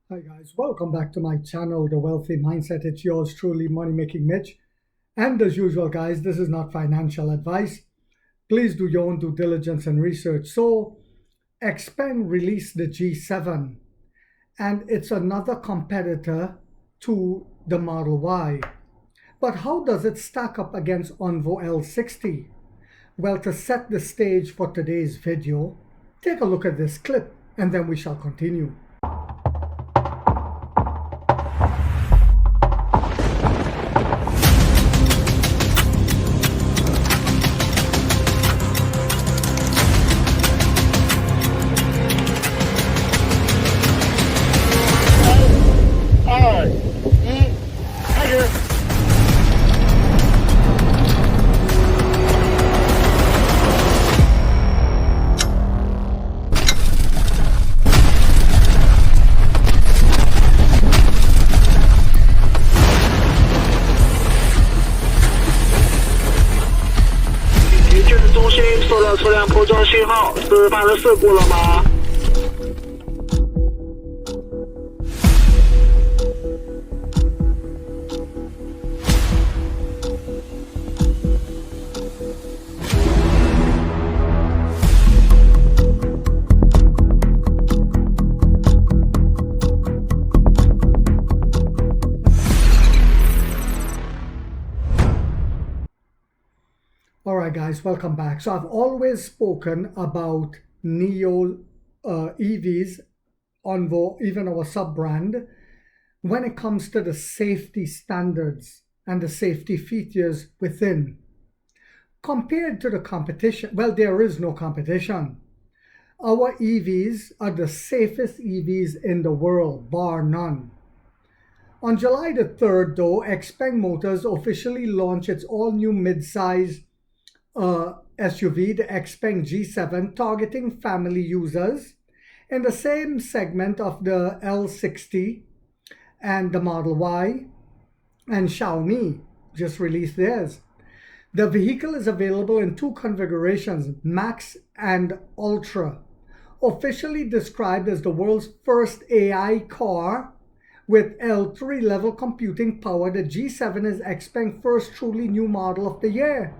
Hi guys, welcome back to my channel, The Wealthy Mindset. It's yours truly, Money Making Mitch. And as usual, guys, this is not financial advice. Please do your own due diligence and research. So, Xpeng released the G7, and it's another competitor to the Model Y. But how does it stack up against Onvo L60? Well, to set the stage for today's video, take a look at this clip, and then we shall continue.中心收到车辆破撞信号，是发生事故了吗Alright guys, welcome back. So I've always spoken about Neo EVs, Onvo, even our sub-brand, when it comes to the safety standards and the safety features within. Compared to the competition, well, there is no competition. Our EVs are the safest EVs in the world, bar none. On July the 3rd, though, Xpeng Motors officially launched its all-new mid-size SUV, the Xpeng G7, targeting family users in the same segment of the L60 and the Model Y, and Xiaomi just released theirs. The vehicle is available in two configurations, Max and Ultra. Officially described as the world's first AI car with L3 level computing power, the G7 is Xpeng's first truly new model of the year.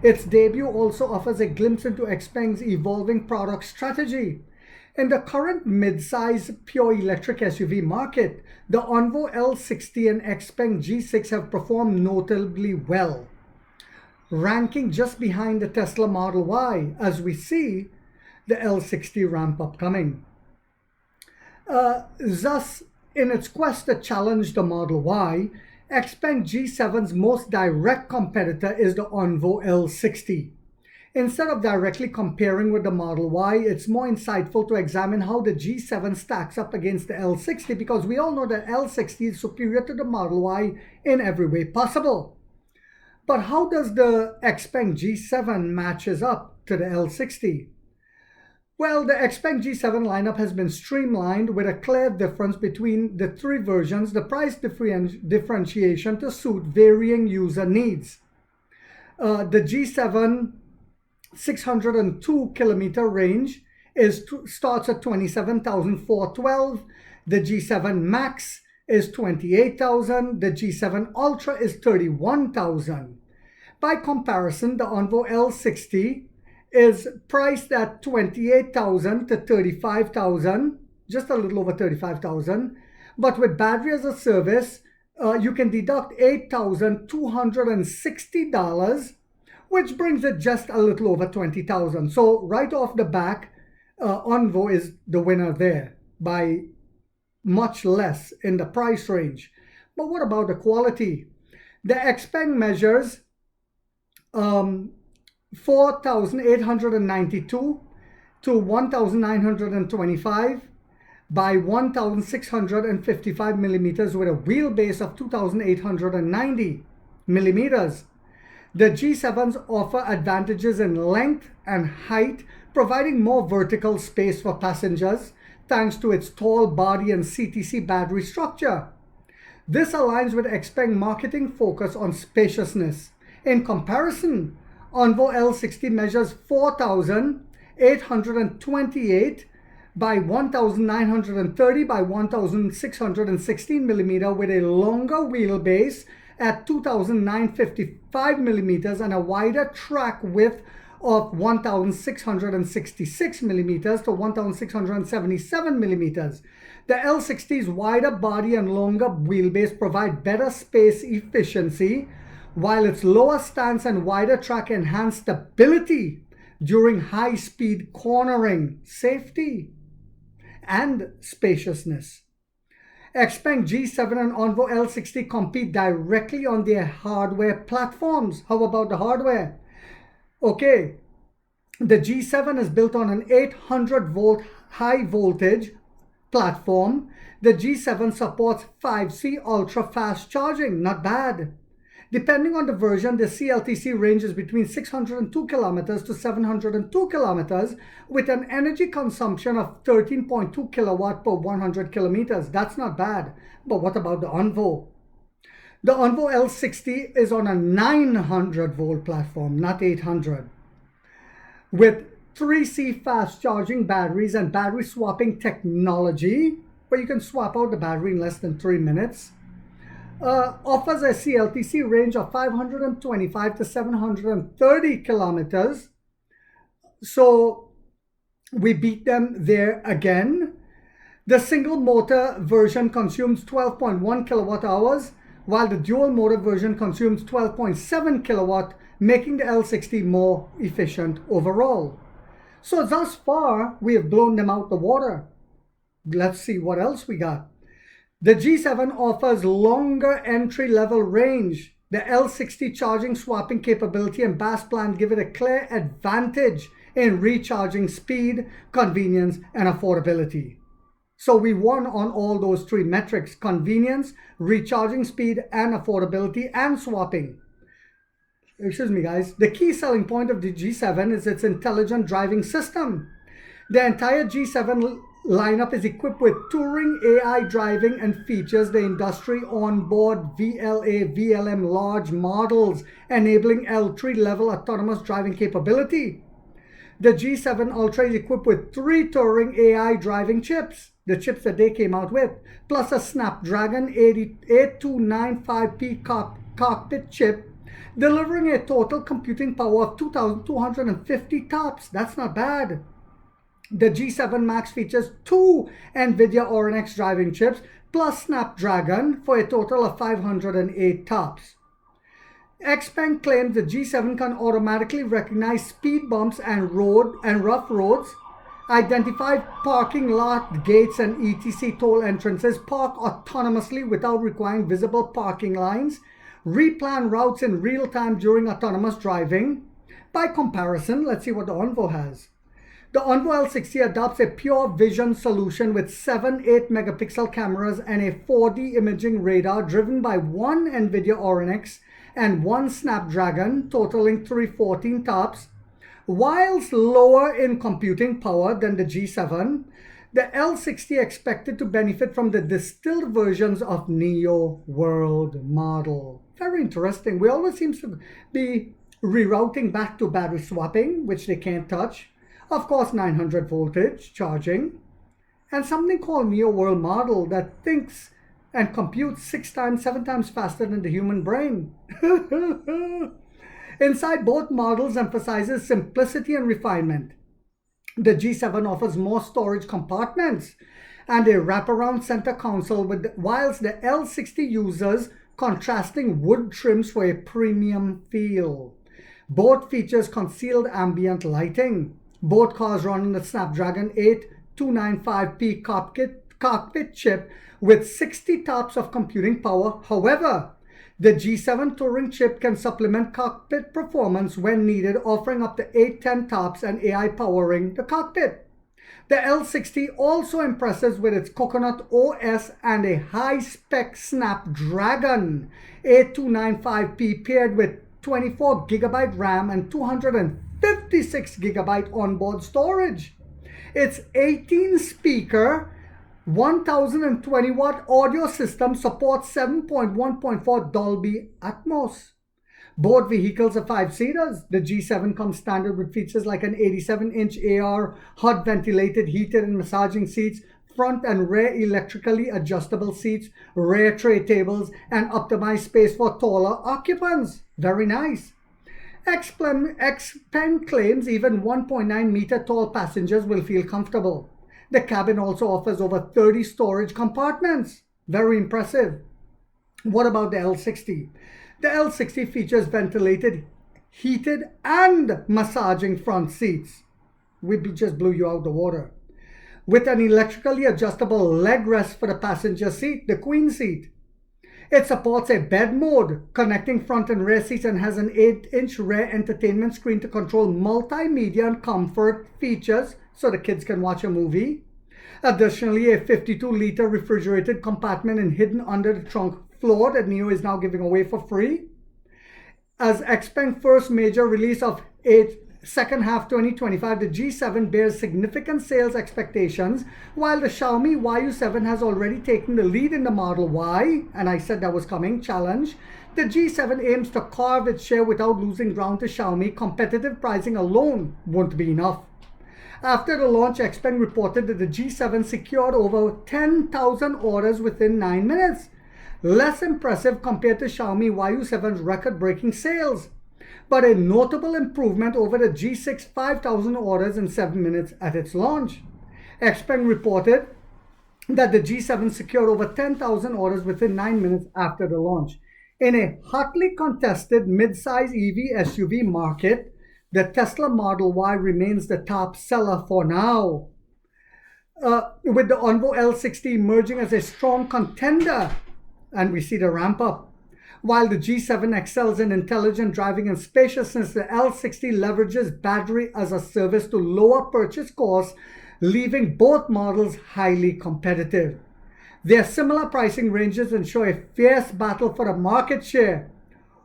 Its debut also offers a glimpse into Xpeng's evolving product strategy. In the current mid-size pure electric SUV market, the Onvo L60 and Xpeng G6 have performed notably well, ranking just behind the Tesla Model Y as we see the L60 ramp up coming. Thus, in its quest to challenge the Model Y, Xpeng G7's most direct competitor is the Onvo L60. Instead of directly comparing with the Model Y, it's more insightful to examine how the G7 stacks up against the L60, because we all know that L60 is superior to the Model Y in every way possible. But how does the Xpeng G7 matches up to the L60? Well, the Xpeng G7 lineup has been streamlined with a clear difference between the three versions, the price differentiation to suit varying user needs. The G7 602 kilometer range starts at $27,412. The G7 Max is $28,000. The G7 Ultra is $31,000. By comparison, the Onvo L60 is priced at $28,000 to $35,000, just a little over $35,000. But with battery as a service, you can deduct $8,260, which brings it just a little over $20,000. So right off the back, Onvo is the winner there by much less in the price range. But what about the quality? The Xpeng measures 4,892 to 1,925 by 1,655 millimeters with a wheelbase of 2,890 millimeters. The G7s offer advantages in length and height, providing more vertical space for passengers thanks to its tall body and CTC battery structure. This aligns with Xpeng marketing focus on spaciousness. In comparison, Onvo L60 measures 4,828 by 1930 by 1616 millimeter with a longer wheelbase at 2955 millimeters and a wider track width of 1666 millimeters to 1677 millimeters. The L60's wider body and longer wheelbase provide better space efficiency, while its lower stance and wider track enhance stability during high-speed cornering, safety, and spaciousness. Xpeng G7 and Onvo L60 compete directly on their hardware platforms. How about the hardware? Okay, the G7 is built on an 800 volt high voltage platform. The G7 supports 5C ultra fast charging, not bad. Depending on the version, the CLTC ranges between 602 kilometers to 702 kilometers with an energy consumption of 13.2 kilowatt per 100 kilometers. That's not bad. But what about the Onvo? The Onvo L60 is on a 900 volt platform, not 800, with 3C fast charging batteries and battery swapping technology, where you can swap out the battery in less than 3 minutes. Offers a CLTC range of 525 to 730 kilometers. So we beat them there again. The single motor version consumes 12.1 kilowatt hours, while the dual motor version consumes 12.7 kilowatt, making the L60 more efficient overall. So thus far, we have blown them out the water. Let's see what else we got. The G7 offers longer entry-level range. The L60 charging swapping capability and bus plan give it a clear advantage in recharging speed, convenience, and affordability. So we won on all those three metrics: convenience, recharging speed, and affordability, and swapping. Excuse me, guys. The key selling point of the G7 is its intelligent driving system. The entire G7 lineup is equipped with Touring AI driving and features the industry onboard VLA, VLM large models, enabling L3 level autonomous driving capability. The G7 Ultra is equipped with 3 Touring AI driving chips, the chips that they came out with, plus a Snapdragon 8295P cockpit chip, delivering a total computing power of 2,250 TOPS. That's not bad. The G7 Max features 2 NVIDIA RNX driving chips plus Snapdragon for a total of 508 TOPS. Xpeng claims the G7 can automatically recognize speed bumps and rough roads, identify parking lot gates and ETC toll entrances, park autonomously without requiring visible parking lines, replan routes in real time during autonomous driving. By comparison, let's see what the Onvo has. The Onvo L60 adopts a pure vision solution with 7 8-megapixel cameras and a 4D imaging radar driven by 1 NVIDIA RNX and 1 Snapdragon, totaling 314 TOPS. Whilst lower in computing power than the G7, the L60 expected to benefit from the distilled versions of Neo World model. Very interesting. We always seem to be rerouting back to battery swapping, which they can't touch. Of course, 900 voltage charging, and something called Neo World model that thinks and computes 6 times, 7 times faster than the human brain. Inside, both models emphasizes simplicity and refinement. The G7 offers more storage compartments and a wraparound center console, whilst the L60 uses contrasting wood trims for a premium feel. Both features concealed ambient lighting. Both cars run on the Snapdragon 8295P cockpit chip with 60 TOPS of computing power. However, the G7 Touring chip can supplement cockpit performance when needed, offering up to 810 TOPS and AI powering the cockpit. The L60 also impresses with its Coconut OS and a high-spec Snapdragon 8295P paired with 24 GB RAM and 256 GB onboard storage. Its 18-speaker 1020 watt audio system supports 7.1.4 Dolby Atmos. Both vehicles are 5-seaters. The G7 comes standard with features like an 87-inch AR, hot ventilated, heated and massaging seats, front and rear electrically adjustable seats, rear tray tables, and optimized space for taller occupants. Very nice. Xpeng claims even 1.9-meter tall passengers will feel comfortable. The cabin also offers over 30 storage compartments. Very impressive. What about the L60? The L60 features ventilated, heated, and massaging front seats. We just blew you out the water. With an electrically adjustable leg rest for the passenger seat, the queen seat. It supports a bed mode, connecting front and rear seats, and has an 8-inch rear entertainment screen to control multimedia and comfort features so the kids can watch a movie. Additionally, a 52-liter refrigerated compartment and hidden under the trunk floor that NIO is now giving away for free. As Xpeng's first major release of second half 2025, the G7 bears significant sales expectations, while the Xiaomi YU7 has already taken the lead in the Model Y, and I said that was coming, challenge. The G7 aims to carve its share without losing ground to Xiaomi. Competitive pricing alone won't be enough. After the launch, Xpeng reported that the G7 secured over 10,000 orders within 9 minutes. Less impressive compared to Xiaomi YU7's record-breaking sales, but a notable improvement over the G6 5,000 orders in 7 minutes at its launch. Xpeng reported that the G7 secured over 10,000 orders within 9 minutes after the launch. In a hotly contested mid-size EV SUV market, the Tesla Model Y remains the top seller for now, with the Onvo L60 emerging as a strong contender, and we see the ramp up. While the G7 excels in intelligent driving and spaciousness, the L60 leverages battery as a service to lower purchase costs, leaving both models highly competitive. Their similar pricing ranges ensure a fierce battle for the market share.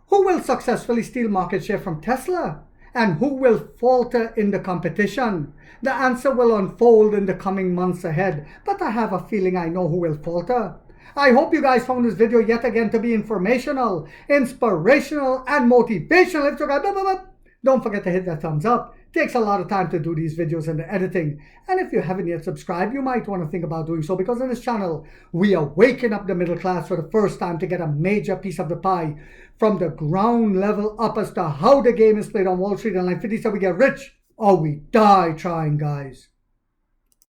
Who will successfully steal market share from Tesla? And who will falter in the competition? The answer will unfold in the coming months ahead, but I have a feeling I know who will falter. I hope you guys found this video yet again to be informational, inspirational, and motivational. If so, don't forget to hit that thumbs up. It takes a lot of time to do these videos and the editing. And if you haven't yet subscribed, you might want to think about doing so, because on this channel, we are waking up the middle class for the first time to get a major piece of the pie from the ground level up as to how the game is played on Wall Street. And like 50 said, we get rich or we die trying, guys.